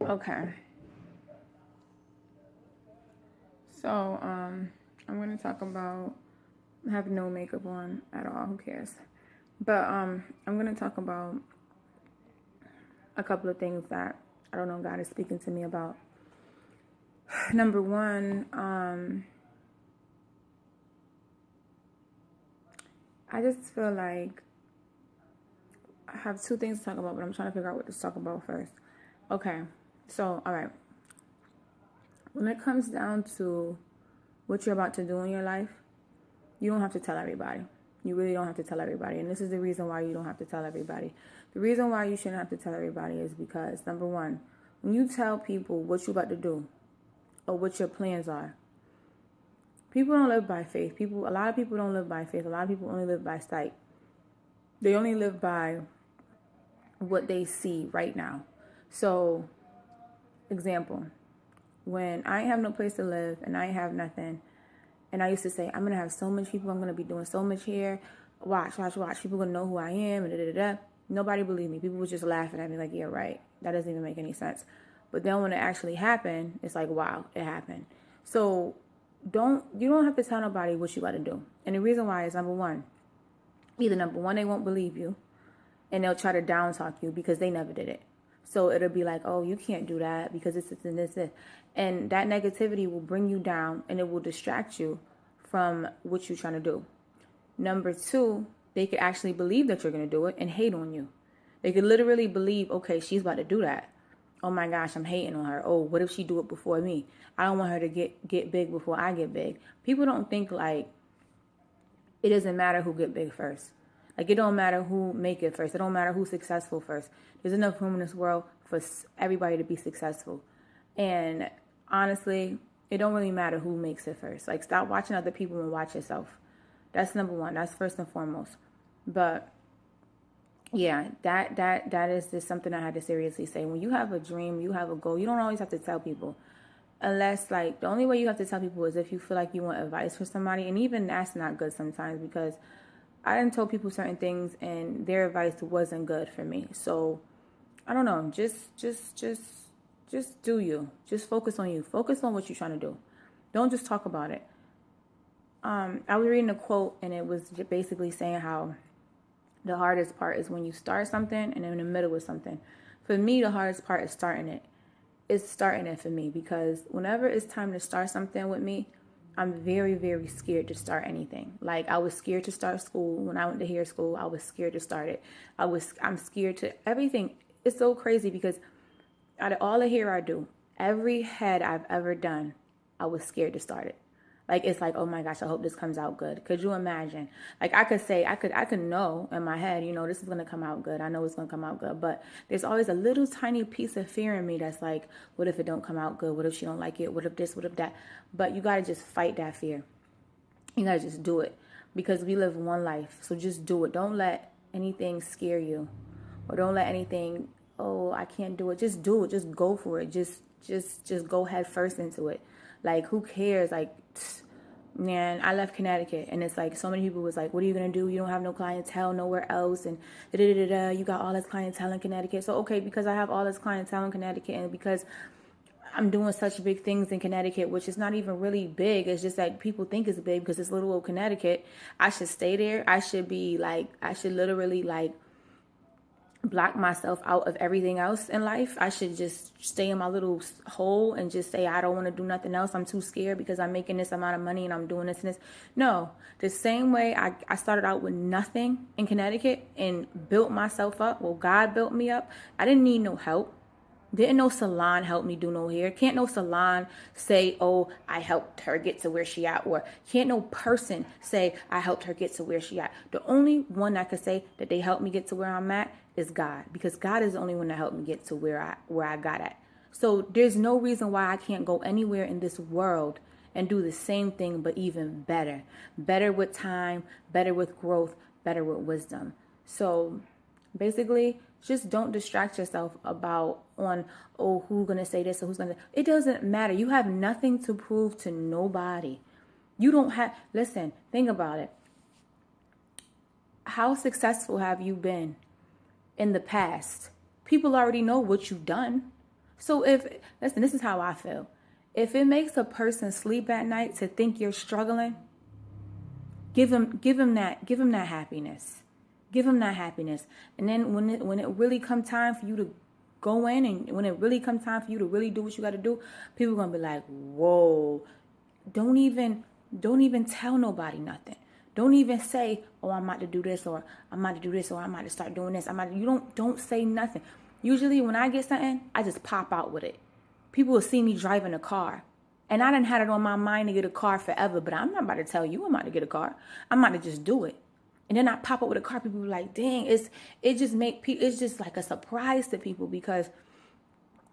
Okay. So, I'm gonna talk about I have no makeup on at all. Who cares? But I'm gonna talk about a couple of things that I don't know God is speaking to me about. Number one, I just feel like I have two things to talk about, but I'm trying to figure out what to talk about first. Okay, so all right, when it comes down to what you're about to do in your life, you don't have to tell everybody. You really don't have to tell everybody. And this is the reason why you don't have to tell everybody. The reason why you shouldn't have to tell everybody is because, number one, when you tell people what you're about to do or what your plans are, people don't live by faith. A lot of people don't live by faith. A lot of people only live by sight. They only live by what they see right now. So, example, when I ain't have no place to live and I ain't have nothing, and I used to say, I'm going to have so much people. I'm going to be doing so much here. Watch. People going to know who I am. And da-da-da-da. Nobody believed me. People were just laughing at me like, yeah, right. That doesn't even make any sense. But then when it actually happened, it's like, wow, it happened. So you don't have to tell nobody what you got to do. And the reason why is number one, they won't believe you and they'll try to down talk you because they never did it. So it'll be like, oh, you can't do that because this and this. And that negativity will bring you down and it will distract you from what you're trying to do. Number two, they could actually believe that you're going to do it and hate on you. They could literally believe, okay, she's about to do that. Oh my gosh, I'm hating on her. Oh, what if she do it before me? I don't want her to get big before I get big. People don't think like it doesn't matter who get big first. Like, it don't matter who make it first. It don't matter who's successful first. There's enough room in this world for everybody to be successful. And honestly, it don't really matter who makes it first. Like, stop watching other people and watch yourself. That's number one. That's first and foremost. But yeah, that is just something I had to seriously say. When you have a dream, you have a goal, you don't always have to tell people. Unless, like, the only way you have to tell people is if you feel like you want advice from somebody. And even that's not good sometimes because I didn't tell people certain things and their advice wasn't good for me. So I don't know. Just do you. Just focus on you. Focus on what you're trying to do. Don't just talk about it. I was reading a quote and it was basically saying how the hardest part is when you start something and in the middle of something. For me, the hardest part is starting it. It's starting it for me because whenever it's time to start something with me, I'm very, very scared to start anything. Like, I was scared to start school. When I went to hair school, I was scared to start it. I'm scared to everything. It's so crazy because out of all the hair I do, every head I've ever done, I was scared to start it. Like, it's like, oh my gosh, I hope this comes out good. Could you imagine? Like, I could know in my head, this is going to come out good. I know it's going to come out good. But there's always a little tiny piece of fear in me that's like, what if it don't come out good? What if she don't like it? What if this? What if that? But you got to just fight that fear. You got to just do it because we live one life. So just do it. Don't let anything scare you or don't let anything, oh, I can't do it. Just do it. Just go for it. Just go head first into it. Like, who cares? Like, man, I left Connecticut, and it's like so many people was like, what are you going to do? You don't have no clientele nowhere else, and da-da-da-da, you got all this clientele in Connecticut. So, okay, because I have all this clientele in Connecticut, and because I'm doing such big things in Connecticut, which is not even really big. It's just that people think it's big because it's little old Connecticut. I should stay there. I should literally like block myself out of everything else in life. I should just stay in my little hole and just say, I don't want to do nothing else. I'm too scared because I'm making this amount of money and I'm doing this and this. No, the same way I started out with nothing in Connecticut and built myself up. Well, God built me up. I didn't need no help. Didn't no salon help me do no hair. Can't no salon say, oh, I helped her get to where she at. Or can't no person say, I helped her get to where she at. The only one that could say that they helped me get to where I'm at is God. Because God is the only one that helped me get to where I got at. So there's no reason why I can't go anywhere in this world and do the same thing, but even better. Better with time, better with growth, better with wisdom. So basically, just don't distract yourself who's going to say this or who's going to. It doesn't matter. You have nothing to prove to nobody. You don't have. Listen, think about it. How successful have you been in the past? People already know what you've done. So listen, this is how I feel. If it makes a person sleep at night to think you're struggling, give him that happiness. Give him that happiness. And then when it really come time for you to go in, and when it really come time for you to really do what you got to do, people are going to be like, whoa, don't even tell nobody nothing. Don't even say, oh, I'm about to do this, or I'm about to do this, or I'm about to start doing this. Don't say nothing. Usually when I get something, I just pop out with it. People will see me driving a car. And I done had it on my mind to get a car forever, but I'm not about to tell you I'm about to get a car. I'm about to just do it. And then I pop up with a car, people be like, dang, it's just like a surprise to people, because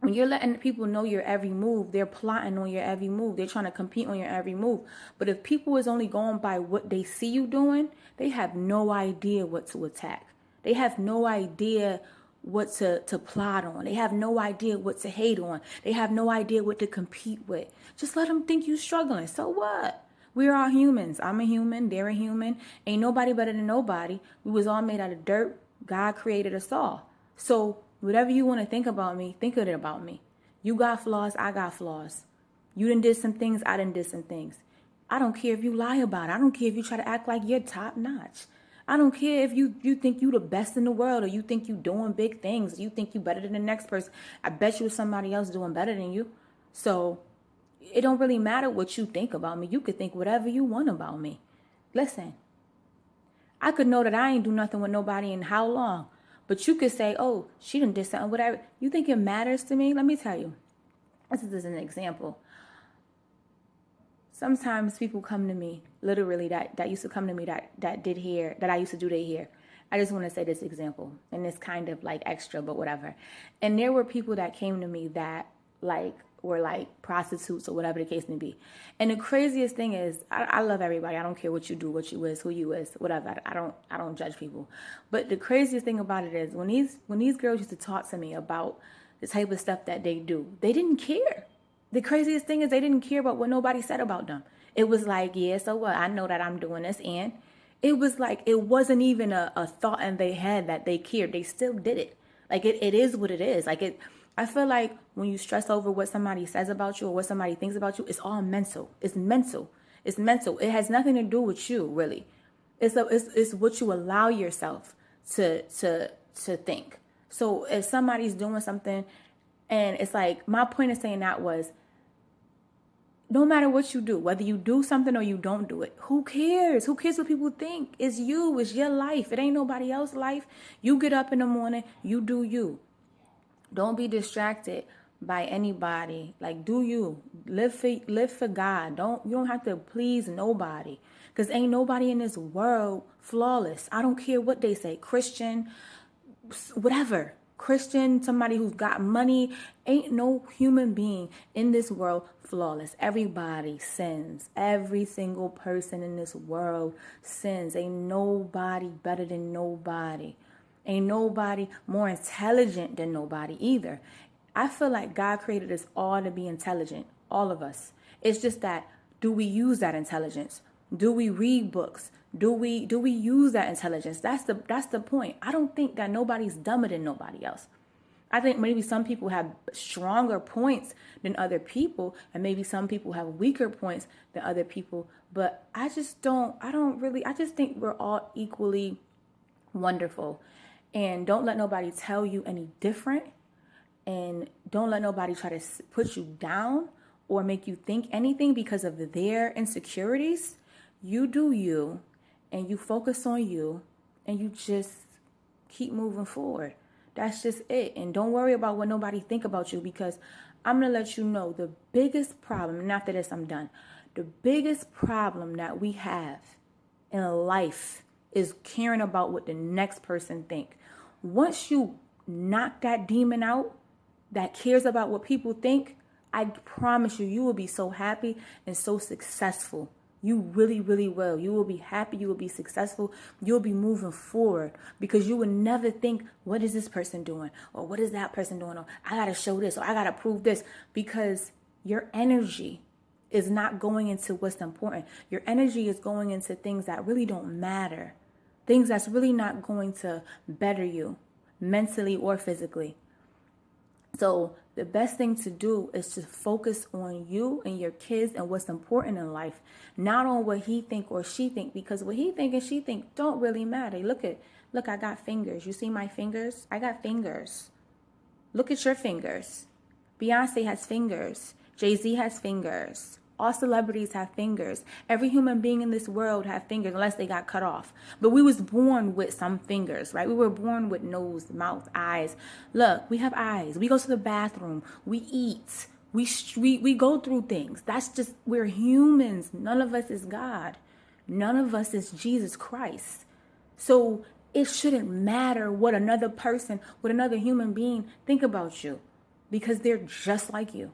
when you're letting people know your every move, they're plotting on your every move. They're trying to compete on your every move. But if people is only going by what they see you doing, they have no idea what to attack. They have no idea what to plot on. They have no idea what to hate on. They have no idea what to compete with. Just let them think you struggling. So what? We're all humans. I'm a human. They're a human. Ain't nobody better than nobody. We was all made out of dirt. God created us all. So whatever you want to think about me, think of it about me. You got flaws. I got flaws. You done did some things. I done did some things. I don't care if you lie about it. I don't care if you try to act like you're top notch. I don't care if you think you the best in the world, or you think you doing big things. You think you better than the next person. I bet you somebody else doing better than you. So it don't really matter what you think about me. You could think whatever you want about me. Listen, I could know that I ain't do nothing with nobody in how long. But you could say, oh, she done did something, whatever. You think it matters to me? Let me tell you. This is an example. Sometimes people come to me, literally, that used to come to me that did hair, that I used to do their hair. I just want to say this example, and it's kind of like extra, but whatever. And there were people that came to me that were like prostitutes or whatever the case may be. And the craziest thing is, I love everybody. I don't care what you do, what you is, who you is, whatever. I don't judge people. But the craziest thing about it is when these girls used to talk to me about the type of stuff that they do, they didn't care. The craziest thing is they didn't care about what nobody said about them. It was like, yeah, so what? I know that I'm doing this. And it was like, it wasn't even a thought in their head that they cared. They still did it. Like, it is what it is. Like, I feel like when you stress over what somebody says about you or what somebody thinks about you, it's all mental. It's mental. It's mental. It has nothing to do with you, really. It's what you allow yourself to think. So if somebody's doing something, and it's like, my point of saying that was, no matter what you do, whether you do something or you don't do it, who cares? Who cares what people think? It's you. It's your life. It ain't nobody else's life. You get up in the morning. You do you. Don't be distracted by anybody. Like, do you. Live for God. You don't have to please nobody. Because ain't nobody in this world flawless. I don't care what they say. Christian, whatever. Christian, somebody who's got money. Ain't no human being in this world flawless. Everybody sins. Every single person in this world sins. Ain't nobody better than nobody. Ain't nobody more intelligent than nobody either. I feel like God created us all to be intelligent. All of us. It's just that, do we use that intelligence? Do we read books? Do we use that intelligence? That's the point. I don't think that nobody's dumber than nobody else. I think maybe some people have stronger points than other people, and maybe some people have weaker points than other people. But I just think we're all equally wonderful. And don't let nobody tell you any different. And don't let nobody try to put you down or make you think anything because of their insecurities. You do you, and you focus on you, and you just keep moving forward. That's just it. And don't worry about what nobody think about you, because I'm going to let you know the biggest problem, and after this I'm done, the biggest problem that we have in life is caring about what the next person think. Once you knock that demon out that cares about what people think, I promise you will be so happy and so successful. You really, really will. You will be happy. You will be successful. You'll be moving forward, because you would never think, what is this person doing? Or what is that person doing? Or I got to show this, or I got to prove this, because your energy is not going into what's important. Your energy is going into things that really don't matter. Things that's really not going to better you mentally or physically. So the best thing to do is to focus on you and your kids and what's important in life, not on what he think or she think, because what he think and she think don't really matter. Look, I got fingers. You see my fingers? I got fingers. Look at your fingers. Beyonce has fingers. Jay-Z has fingers. All celebrities have fingers. Every human being in this world have fingers unless they got cut off. But we was born with some fingers, right? We were born with nose, mouth, eyes. Look, we have eyes. We go to the bathroom. We eat. We go through things. That's just, we're humans. None of us is God. None of us is Jesus Christ. So it shouldn't matter what another person, what another human being think about you, because they're just like you.